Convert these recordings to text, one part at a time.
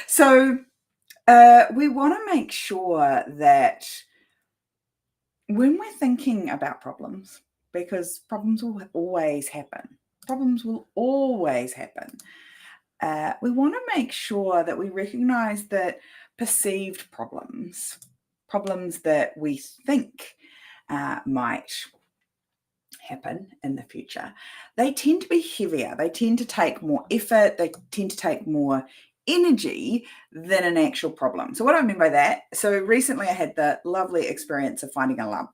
So we want to make sure that when we're thinking about problems, because problems will always happen, problems will always happen. We want to make sure that we recognize that perceived problems that we think might happen in the future, they tend to be heavier. They tend to take more effort. They tend to take more energy than an actual problem. So what do I mean by that? So recently I had the lovely experience of finding a lump.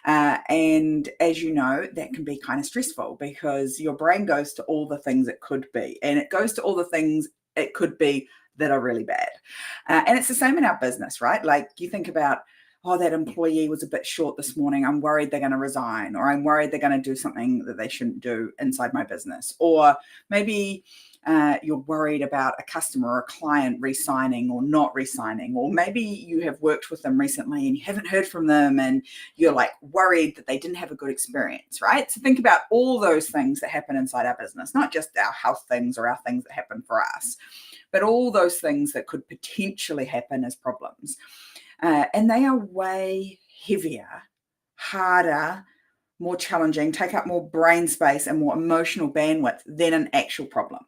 And as you know, that can be kind of stressful because your brain goes to all the things it could be. And it goes to all the things it could be that are really bad. And it's the same in our business, right? Like you think about, oh, that employee was a bit short this morning. I'm worried they're going to resign, or I'm worried they're going to do something that they shouldn't do inside my business. Or maybe you're worried about a customer or a client re-signing or not re-signing, or maybe you have worked with them recently and you haven't heard from them and you're like worried that they didn't have a good experience, right? So think about all those things that happen inside our business, not just our health things or our things that happen for us, but all those things that could potentially happen as problems. And they are way heavier, harder, more challenging, take up more brain space and more emotional bandwidth than an actual problem.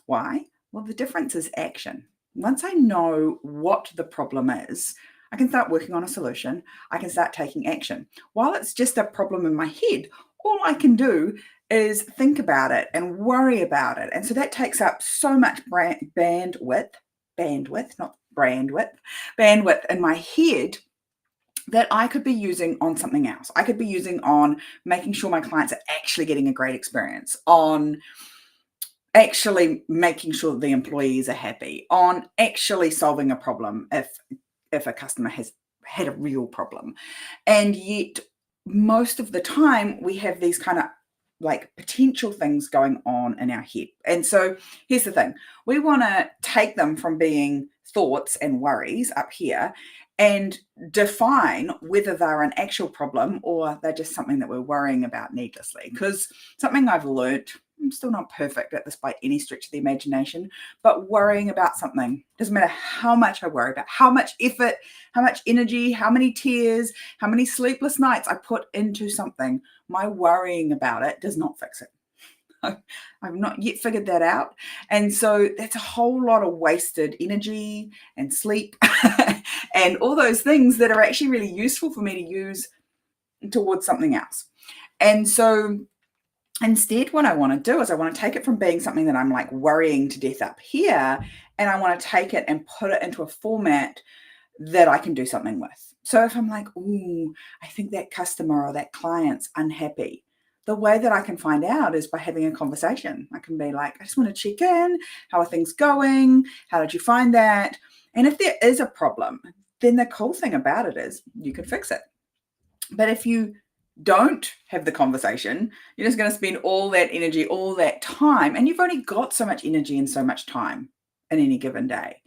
Why? Well, the difference is action. Once I know what the problem is, I can start working on a solution. I can start taking action. While it's just a problem in my head, all I can do is think about it and worry about it. And so that takes up so much bandwidth, not brandwidth, bandwidth in my head that I could be using on something else. I could be using on making sure my clients are actually getting a great experience, on actually making sure that the employees are happy, on actually solving a problem if a customer has had a real problem. And yet most of the time we have these kind of like potential things going on in our head. And so here's the thing. We want to take them from being thoughts and worries up here and define whether they're an actual problem or they're just something that we're worrying about needlessly. Because something I've learned, I'm still not perfect at this by any stretch of the imagination, but worrying about something, doesn't matter how much I worry about, how much effort, how much energy, how many tears, how many sleepless nights I put into something, my worrying about it does not fix it. I've not yet figured that out. And so that's a whole lot of wasted energy and sleep and all those things that are actually really useful for me to use towards something else. And so instead, what I want to do is I want to take it from being something that I'm like worrying to death up here, and I want to take it and put it into a format that I can do something with. So if I'm like, ooh, I think that customer or that client's unhappy, the way that I can find out is by having a conversation. I can be like, I just want to check in. How are things going? How did you find that? And if there is a problem, then the cool thing about it is you can fix it. But if you don't have the conversation, you're just going to spend all that energy, all that time, and you've only got so much energy and so much time in any given day.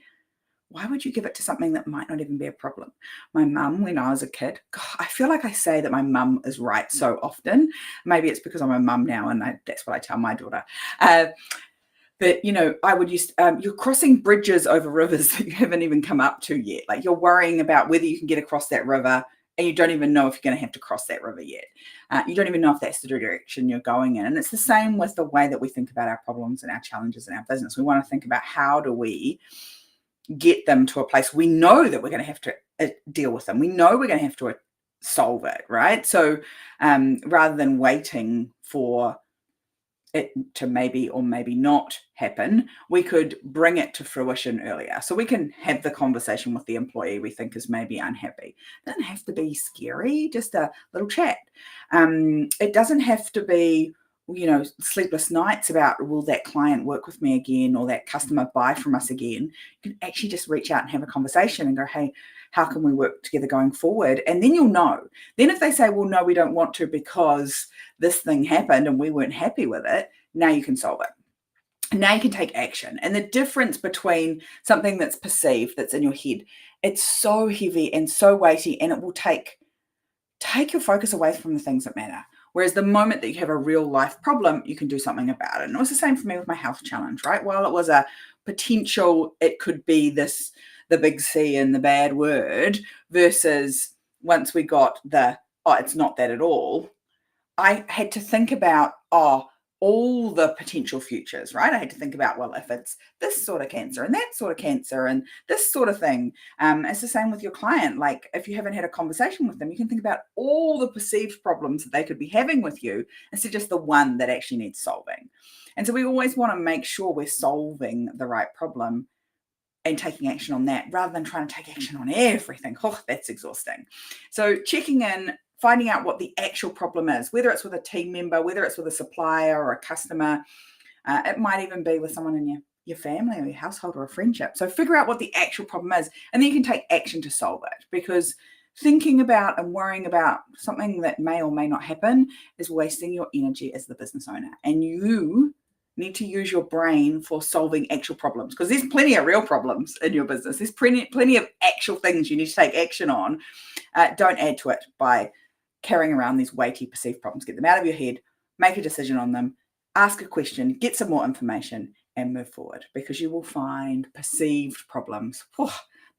Why would you give it to something that might not even be a problem? My mum, when I was a kid, God, I feel like I say that my mum is right so often. Maybe it's because I'm a mum now and that's what I tell my daughter. But, you know, I would use, you're crossing bridges over rivers that you haven't even come up to yet. Like you're worrying about whether you can get across that river and you don't even know if you're going to have to cross that river yet. You don't even know if that's the direction you're going in. And it's the same with the way that we think about our problems and our challenges in our business. We want to think about how do we get them to a place we know that we're going to have to deal with them. We know we're going to have to solve it, right? So rather than waiting for it to maybe or maybe not happen, we could bring it to fruition earlier. So we can have the conversation with the employee we think is maybe unhappy. It doesn't have to be scary, just a little chat. It doesn't have to be, you know, sleepless nights about will that client work with me again or that customer buy from us again. You can actually just reach out and have a conversation and go, hey, how can we work together going forward? And then you'll know. Then if they say, well, no, we don't want to because this thing happened and we weren't happy with it, now you can solve it. Now you can take action. And the difference between something that's perceived, that's in your head, it's so heavy and so weighty, and it will take your focus away from the things that matter. Whereas the moment that you have a real life problem, you can do something about it. And it was the same for me with my health challenge, right? While it was a potential it could be this, the big C and the bad word, versus once we got the, oh, it's not that at all, I had to think about, all the potential futures, right? I had to think about, well, if it's this sort of cancer and that sort of cancer and this sort of thing. It's the same with your client. Like, if you haven't had a conversation with them, you can think about all the perceived problems that they could be having with you instead of just the one that actually needs solving. And so we always want to make sure we're solving the right problem and taking action on that rather than trying to take action on everything. Oh, that's exhausting. So checking in, finding out what the actual problem is, whether it's with a team member, whether it's with a supplier or a customer. It might even be with someone in your family or your household or a friendship. So figure out what the actual problem is, and then you can take action to solve it, because thinking about and worrying about something that may or may not happen is wasting your energy as the business owner. And you need to use your brain for solving actual problems, because there's plenty of real problems in your business. There's plenty of actual things you need to take action on. Don't add to it by carrying around these weighty perceived problems. Get them out of your head, make a decision on them, ask a question, get some more information, and move forward, because you will find perceived problems,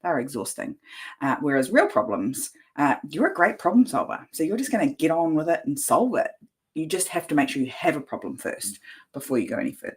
they're exhausting. Whereas real problems, you're a great problem solver. So you're just going to get on with it and solve it. You just have to make sure you have a problem first before you go any further.